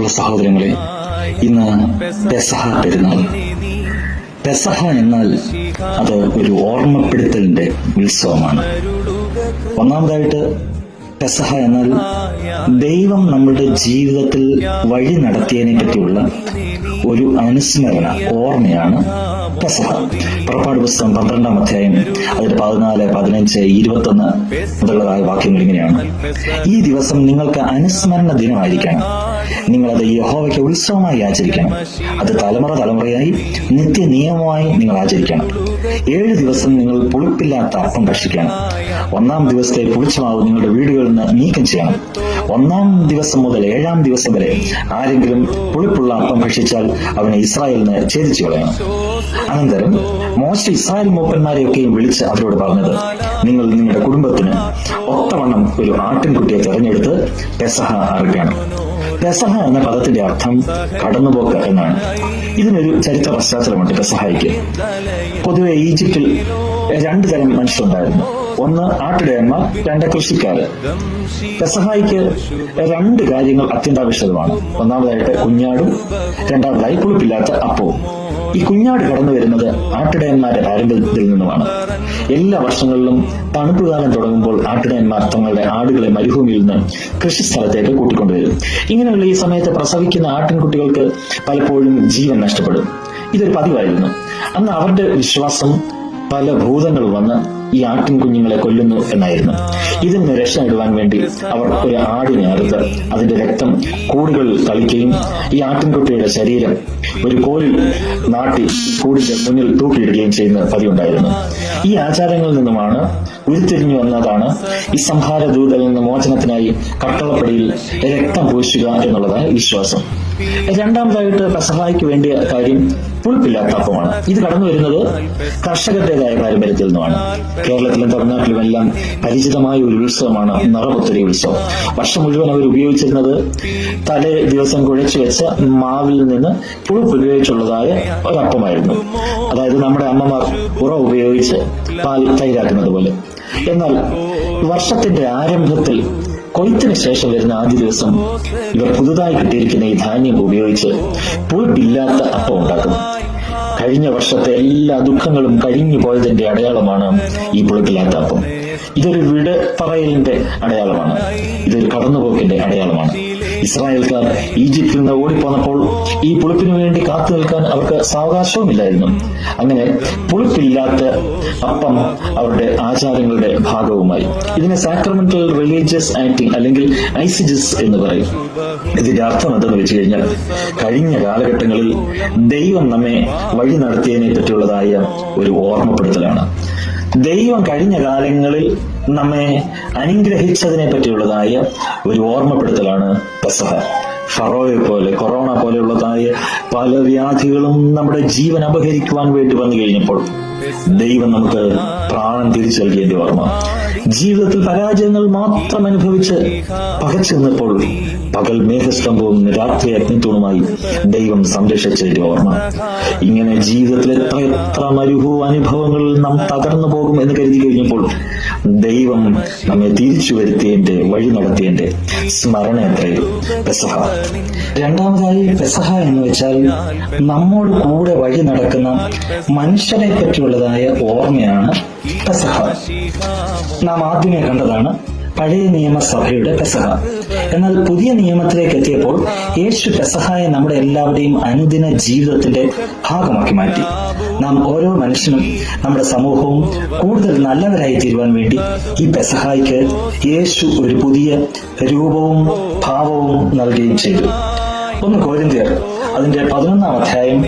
ഉള്ള സഹോദരങ്ങളെ, ഇന്ന് പെസഹ പെരുന്നാൾ. പെസഹ എന്നാൽ അത് ഒരു ഓർമ്മപ്പെടുത്തലിന്റെ ഉത്സവമാണ്. ഒന്നാമതായിട്ട് പെസഹ എന്നാൽ ദൈവം നമ്മുടെ ജീവിതത്തിൽ വഴി നടത്തിയതിനെ പറ്റിയുള്ള ഒരു അനുസ്മരണ ഓർമ്മയാണ് പെസഹ. പുറപ്പാട് പുസ്തകം 12-ാം അധ്യായം അതിൽ 14, 15, 21 മുതലുള്ളതായ വാക്യങ്ങൾ ഇങ്ങനെയാണ്: ഈ ദിവസം നിങ്ങൾക്ക് അനുസ്മരണ ദിനമായിരിക്കണം. നിങ്ങളത് യഹോവയ്ക്ക് ഉത്സവമായി ആചരിക്കണം. അത് തലമുറ തലമുറയായി നിത്യ നിയമമായി നിങ്ങൾ ആചരിക്കണം. 7 ദിവസം നിങ്ങൾ പുളിപ്പില്ലാത്ത അപ്പം ഭക്ഷിക്കണം. 1-ാം ദിവസത്തെ പുളിച്ചമാവ് നിങ്ങളുടെ വീടുകളിൽ നിന്ന് നീക്കം ചെയ്യണം. 1-ാം ദിവസം മുതൽ 7-ാം ദിവസം വരെ ആരെങ്കിലും പുളിപ്പുള്ള അപ്പം ഭക്ഷിച്ചാൽ അവനെ ഇസ്രായേലിന് ഛേദിച്ചു കളയണം. അനന്തരം മോശ ഇസ്രായേൽ മൂപ്പന്മാരെയൊക്കെയും വിളിച്ച് അവരോട് പറഞ്ഞത്: നിങ്ങൾ നിങ്ങളുടെ കുടുംബത്തിന് ഒത്തവണ്ണം ഒരു ആട്ടിൻകുട്ടിയെ തെരഞ്ഞെടുത്ത് പെസഹ അറുക്കണം. പെസഹ എന്ന പദത്തിന്റെ അർത്ഥം കടന്നുപോക്ക് എന്നാണ്. ഇതിനൊരു ചരിത്ര പശ്ചാത്തലമുണ്ട് പെസഹായ്ക്ക്. പൊതുവെ ഈജിപ്തിൽ 2 തരം മനുഷ്യരുണ്ടായിരുന്നു. ഒന്ന് ആട്ടിടയന്മാർ, 2 കൃഷിക്കാര്. പെസഹായ്ക്ക് 2 കാര്യങ്ങൾ അത്യന്താപേക്ഷിതമാണ്. ഒന്നാമതായിട്ട് കുഞ്ഞാടും, രണ്ടാമതായി പുളിപ്പില്ലാത്ത അപ്പവും. ഈ കുഞ്ഞാട് കടന്നു വരുന്നത് ആട്ടിടയന്മാരുടെ പാരമ്പര്യത്തിൽ നിന്നുമാണ്. എല്ലാ വർഷങ്ങളിലും തണുപ്പുകാലം തുടങ്ങുമ്പോൾ ആട്ടിടയന്മാർ തങ്ങളുടെ ആടുകളെ മരുഭൂമിയിൽ നിന്ന് കൃഷിസ്ഥലത്തേക്ക് കൂട്ടിക്കൊണ്ടുവരും. ഇങ്ങനെയുള്ള ഈ സമയത്ത് പ്രസവിക്കുന്ന ആട്ടിൻകുട്ടികൾക്ക് പലപ്പോഴും ജീവൻ നഷ്ടപ്പെടും. ഇതൊരു പതിവായിരുന്നു. അന്ന് അവരുടെ വിശ്വാസം പല ഭൂതങ്ങൾ വന്ന് ഈ ആട്ടിൻ കുഞ്ഞുങ്ങളെ കൊല്ലുന്നു എന്നായിരുന്നു. ഇതിൽ നിന്ന് രക്ഷ നേടുവാൻ വേണ്ടി അവർ ഒരു ആടിനെ അറുത്ത് അതിന്റെ രക്തം കൂടുകളിൽ തളിക്കുകയും ഈ ആട്ടിൻകുട്ടിയുടെ ശരീരം ഒരു കോലിൽ നാട്ടി കൂടിന്റെ മുന്നിൽ തൂക്കിയിടുകയും ചെയ്യുന്ന പതിവുണ്ടായിരുന്നു. ഈ ആചാരങ്ങളിൽ നിന്നുമാണ് ഉരുത്തിരിഞ്ഞു വന്നതാണ് ഈ സംഹാര ദൂതൽ നിന്ന് മോചനത്തിനായി കട്ടളപ്പടിയിൽ രക്തം പൂശുക എന്നുള്ളതായ വിശ്വാസം. രണ്ടാമതായിട്ട് പെസഹായ്ക്ക് വേണ്ടിയ കാര്യം പുളിപ്പില്ലാത്ത അപ്പമാണ്. ഇത് കടന്നു വരുന്നത് കർഷകരുടേതായ പാരമ്പര്യത്തിൽ നിന്നുമാണ്. കേരളത്തിലും തമിഴ്നാട്ടിലും എല്ലാം പരിചിതമായ ഒരു ഉത്സവമാണ് നിറപുത്തരി ഉത്സവം. വർഷം മുഴുവൻ അവർ ഉപയോഗിച്ചിരുന്നത് തലേ ദിവസം കുഴച്ചു വെച്ച മാവിൽ നിന്ന് പുളിപ്പ് ഉപയോഗിച്ചുള്ളതായ ഒരപ്പമായിരുന്നു. അതായത് നമ്മുടെ അമ്മമാർ ഉറ ഉപയോഗിച്ച് പാൽ തൈരാക്കുന്നത് പോലെ. എന്നാൽ വർഷത്തിന്റെ ആരംഭത്തിൽ കൊയ്ത്തിന് ശേഷം വരുന്ന ആദ്യ ദിവസം ഇവർ പുതുതായി കിട്ടിയിരിക്കുന്ന ഈ ധാന്യം ഉപയോഗിച്ച് പുളിപ്പില്ലാത്ത അപ്പം ഉണ്ടാക്കും. കഴിഞ്ഞ വർഷത്തെ എല്ലാ ദുഃഖങ്ങളും കഴിഞ്ഞു പോയതിന്റെ അടയാളമാണ് ഈ പുളിപ്പില്ലാത്ത അപ്പം. ഇതൊരു വിട പറയലിന്റെ അടയാളമാണ്. ഇതൊരു കടന്നുപോക്കിന്റെ അടയാളമാണ്. ഇസ്രായേൽക്കാർ ഈജിപ്തിൽ നിന്ന് ഓടിപ്പോന്നപ്പോൾ ഈ പുളിപ്പിനു വേണ്ടി കാത്തു നിൽക്കാൻ അവർക്ക് സാവകാശവുമില്ലായിരുന്നു. അങ്ങനെ പുളിപ്പില്ലാത്ത അപ്പം അവരുടെ ആചാരങ്ങളുടെ ഭാഗവുമായി. ഇതിനെ സാക്രമെന്റൽ റിലീജിയസ് ആക്ടിംഗ് അല്ലെങ്കിൽ ഐസിജസ് എന്ന് പറയും. ഇതിന്റെ അർത്ഥം എന്തെന്ന് വെച്ച് കഴിഞ്ഞാൽ, കഴിഞ്ഞ കാലഘട്ടങ്ങളിൽ ദൈവം നമ്മെ വഴി നടത്തിയതിനെ പറ്റിയുള്ളതായ ഒരു ഓർമ്മപ്പെടുത്തലാണ്. ദൈവം കഴിഞ്ഞ കാലങ്ങളിൽ നമ്മെ അനുഗ്രഹിച്ചതിനെ പറ്റിയുള്ളതായ ഒരു ഓർമ്മപ്പെടുത്തലാണ് പെസഹ. ഫറോയെ പോലെ, കൊറോണ പോലെയുള്ളതായ പല വ്യാധികളും നമ്മുടെ ജീവൻ അപഹരിക്കുവാൻ വേണ്ടി വന്നു കഴിഞ്ഞപ്പോൾ ദൈവം നമുക്ക് പ്രാണൻ തിരിച്ചു നൽകിയതിന്റെ ഓർമ്മ. ജീവിതത്തിൽ പരാജയങ്ങൾ മാത്രം അനുഭവിച്ച് പകച്ചു നിന്നപ്പോൾ പകൽ മേഘസ്തംഭവും രാത്രി അഗ്നിത്തൂണുമായി ദൈവം സംരക്ഷിച്ചതിന്റെ ഓർമ്മ. ഇങ്ങനെ ജീവിതത്തിൽ എത്ര മരുഭൂ അനുഭവങ്ങളിൽ നാം തകർന്നു പോകും എന്ന് കരുതി കഴിഞ്ഞപ്പോൾ ദൈവം നമ്മെ തിരിച്ചു വരുത്തിയതിന്റെ, വഴി നടത്തിയതിന്റെ സ്മരണ എത്രയും പെസഹ. രണ്ടാമതായി പെസഹ എന്ന് വെച്ചാൽ നമ്മോട് കൂടെ വഴി നടക്കുന്ന മനുഷ്യനെ പറ്റിയുള്ളതായ ഓർമ്മയാണ് പെസഹ. നാം ആദ്യമേ കണ്ടതാണ് പഴയ നിയമസഭയുടെ പെസഹ. എന്നാൽ പുതിയ നിയമത്തിലേക്ക് എത്തിയപ്പോൾ യേശു പെസഹായെ നമ്മുടെ എല്ലാവരുടെയും അനുദിന ജീവിതത്തിന്റെ ഭാഗമാക്കി മാറ്റി. നാം ഓരോ മനുഷ്യനും നമ്മുടെ സമൂഹവും കൂടുതൽ നല്ലവരായി തീരുവാൻ വേണ്ടി ഈ പെസഹായ്ക്ക് യേശു ഒരു പുതിയ രൂപവും ഭാവവും നൽകുകയും ചെയ്തു. 1 കൊരിന്ത്യർ അതിന്റെ 11-ാം അധ്യായം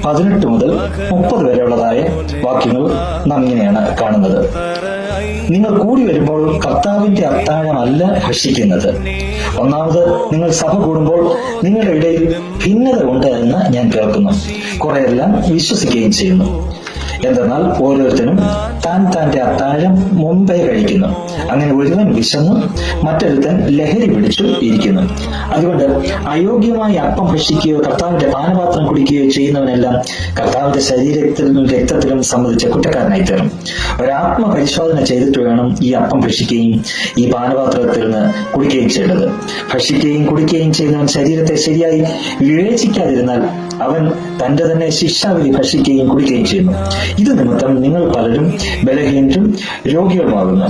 18 മുതൽ 30 വരെയുള്ളതായ വാക്യങ്ങൾ നാം ഇങ്ങനെയാണ് കാണുന്നത്: നിങ്ങൾ കൂടി വരുമ്പോൾ കർത്താവിന്റെ അത്താഴമല്ല ഭക്ഷിക്കുന്നത്. ഒന്നാമത്, നിങ്ങൾ സഭ കൂടുമ്പോൾ നിങ്ങളുടെ ഇടയിൽ ഭിന്നത ഉണ്ട് എന്ന് ഞാൻ കേൾക്കുന്നു. കുറെയെല്ലാം വിശ്വസിക്കുകയും ചെയ്യുന്നു. എന്തെന്നാൽ ഓരോരുത്തരും താൻ താന്റെ അത്താഴം മുമ്പേ കഴിക്കുന്നു. അങ്ങനെ ഒരുവൻ വിശന്നു, മറ്റൊരുത്തൻ ലഹരി പിടിച്ചു ഇരിക്കുന്നു. അതുകൊണ്ട് അയോഗ്യമായി അപ്പം ഭക്ഷിക്കുകയോ കർത്താവിന്റെ പാനപാത്രം കുടിക്കുകയോ ചെയ്യുന്നവനെല്ലാം കർത്താവിന്റെ ശരീരത്തിലും രക്തത്തിലും സംബന്ധിച്ച കുറ്റക്കാരനായി തീരും. ഒരാത്മപരിശോധന ചെയ്തിട്ട് വേണം ഈ അപ്പം ഭക്ഷിക്കുകയും ഈ പാനപാത്രത്തിൽ നിന്ന് കുടിക്കുകയും ചെയ്യേണ്ടത്. ഭക്ഷിക്കുകയും കുടിക്കുകയും ചെയ്യുന്നവൻ ശരീരത്തെ ശരിയായി വിവേചിക്കാതിരുന്നാൽ അവൻ തന്റെ തന്നെ ശിക്ഷാവിധി ഭക്ഷിക്കുകയും കുടിക്കുകയും ചെയ്യുന്നു. ഇത് നിമിത്തം നിങ്ങൾ പലരും ബലഹീനരും രോഗികളുമാകുന്നു,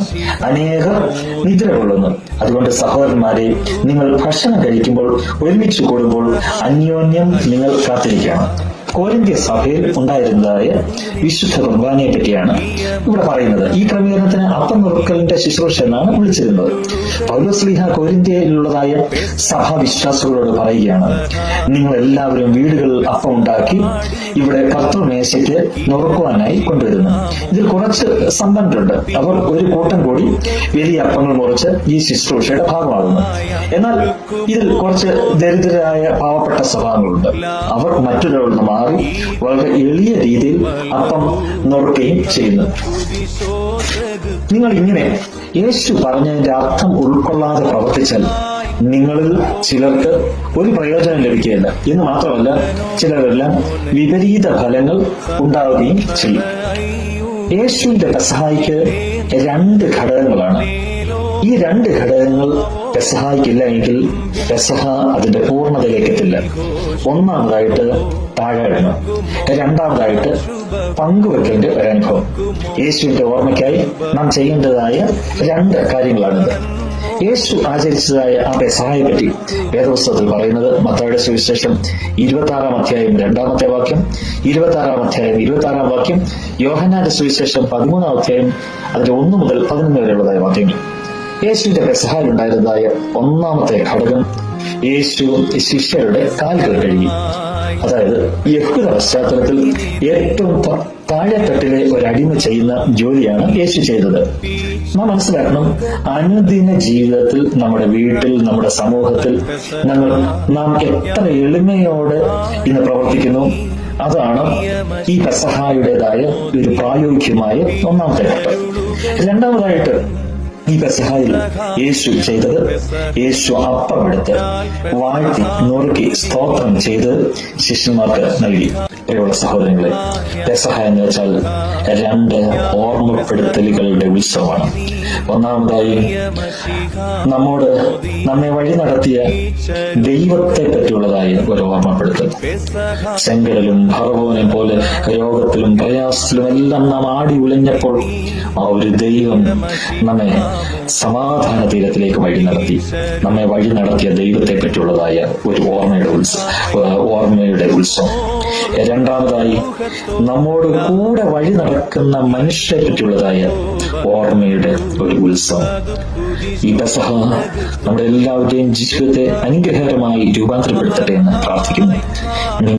അനേകർ നിദ്ര കൊള്ളുന്നു. അതുകൊണ്ട് സഹോദരന്മാരെ, നിങ്ങൾ ഭക്ഷണം കഴിക്കുമ്പോൾ ഒരുമിച്ച് കൂടുമ്പോൾ അന്യോന്യം നിങ്ങൾ കാത്തിരിക്കണം. കോരിന്ത്യ സഭയിൽ ഉണ്ടായിരുന്നതായ വിശുദ്ധ കുർബാനയെ പറ്റിയാണ് ഇവിടെ പറയുന്നത്. ഈ ക്രമീകരണത്തിന് അപ്പം നുറുക്കലിന്റെ ശുശ്രൂഷ എന്നാണ് വിളിച്ചിരുന്നത്. പൗലോസ്ലീഹ കോരിന്ത്യയിലുള്ളതായ സഭാവിശ്വാസികളോട് പറയുകയാണ്, നിങ്ങൾ എല്ലാവരും വീടുകളിൽ അപ്പം ഉണ്ടാക്കി ഇവിടെ കർത്തൃമേശയ്ക്ക് നുറുക്കുവാനായി കൊണ്ടുവരുന്നു. ഇതിൽ കുറച്ച് സമ്പന്നരുണ്ട്. അവർ ഒരു കൂട്ടം കൂടി വലിയ അപ്പങ്ങൾ മുറിച്ച് ഈ ശുശ്രൂഷയുടെ ഭാഗമാകുന്നു. എന്നാൽ ഇതിൽ കുറച്ച് ദരിദ്രരായ പാവപ്പെട്ട സ്വഭാവങ്ങളുണ്ട്. അവർ മറ്റൊരാളിൽ മാറി വളരെ എളിയ രീതിയിൽ അപ്പം നുറുക്കുകയും ചെയ്യുന്നു. നിങ്ങൾ ഇങ്ങനെ യേശു പറഞ്ഞതിന്റെ അർത്ഥം ഉൾക്കൊള്ളാതെ പ്രവർത്തിച്ചാൽ നിങ്ങളിൽ ചിലർക്ക് ഒരു പ്രയോജനം ലഭിക്കുകയില്ല എന്ന് മാത്രമല്ല, ചിലരെല്ലാം വിപരീത ഫലങ്ങൾ ഉണ്ടാവുകയും ചെയ്യും. യേശുവിന്റെ പെസഹായ്ക്ക് 2 ഘടകങ്ങളാണ്. ഈ 2 ഘടകങ്ങൾ പെസഹായ്ക്കില്ല എങ്കിൽ പെസഹ അതിന്റെ പൂർണ്ണതയിലേക്ക് എത്തില്ല. ഒന്നാമതായിട്ട് താഴെയിടണം, രണ്ടാമതായിട്ട് പങ്കുവെക്കേണ്ട ഒരനുഭവം. യേശുവിന്റെ ഓർമ്മയ്ക്കായി നാം ചെയ്യേണ്ടതായ 2 കാര്യങ്ങളാണിത്. യേശു ആചരിച്ചതായ ആ പെസഹായെ പറ്റി വേദപുസ്തകത്തിൽ പറയുന്നത് മത്തായിയുടെ സുവിശേഷം 26-ാം അധ്യായം 2-ാമത്തെ വാക്യം, 26-ാം അധ്യായം 26-ാം വാക്യം, യോഹന്നാന്റെ സുവിശേഷം 13-ാം അധ്യായം അതിന്റെ 1 മുതൽ 11 വരെയുള്ളതായ വാക്യങ്ങൾ. യേശുവിന്റെ പെസഹായിലുണ്ടായിരുന്നതായ ഒന്നാമത്തെ ഘടകം, യേശു ശിഷ്യരുടെ കാലുകൾ കഴുകി. അതായത് യഹൂദ പശ്ചാത്തലത്തിൽ ഏറ്റവും താഴെത്തട്ടിലെ ഒരടിമ ചെയ്യുന്ന ജോലിയാണ് യേശു ചെയ്തത്. നാം മനസ്സിലാക്കണം, അനുദിന ജീവിതത്തിൽ, നമ്മുടെ വീട്ടിൽ, നമ്മുടെ സമൂഹത്തിൽ നാം എത്ര എളിമയോടെ ഇന്ന് പ്രവർത്തിക്കുന്നു, അതാണ് ഈ പെസഹായുടേതായ ഒരു പ്രായോഗികമായ ഒന്നാമത്തെ ഘട്ടം. രണ്ടാമതായിട്ട് ഈ പെസഹായിൽ യേശു ചെയ്തത്, യേശു അപ്പമെടുത്ത് വാഴ്ത്തി നുറുക്കി സ്തോത്രം ചെയ്ത് ശിഷ്യന്മാർക്ക് നൽകി. പ്രിയമുള്ള സഹോദരങ്ങളെ, പെസഹ എന്ന് വെച്ചാൽ 2 ഓർമ്മപ്പെടുത്തലുകളുടെ ഉത്സവമാണ്. ഒന്നാമതായി നമ്മെ വഴി നടത്തിയ ദൈവത്തെ പറ്റിയുള്ളതായി ഒരു ഓർമ്മപ്പെടുത്തൽ. ചെങ്കടലും ഫറവോനെ പോലെ രോഗത്തിലും പ്രയാസത്തിലും എല്ലാം നാം ആടി ഉലഞ്ഞപ്പോൾ ആ ഒരു ദൈവം നമ്മെ സമാധാന തീരത്തിലേക്ക് വഴി നടത്തി. നമ്മെ വഴി നടത്തിയ ദൈവത്തെ പറ്റിയുള്ളതായ ഒരു ഓർമ്മയുടെ ഉത്സവം. രണ്ടാമതായി നമ്മോട് കൂടെ വഴി നടക്കുന്ന മനുഷ്യരെ പറ്റിയുള്ളതായ ഓർമ്മയുടെ ഒരു ഉത്സവം. ഈ പെസഹ നമ്മുടെ എല്ലാവരുടെയും ജീവിതത്തെ അനുഗ്രഹകരമായി രൂപാന്തരപ്പെടുത്തട്ടെ എന്ന് പ്രാർത്ഥിക്കുന്നു.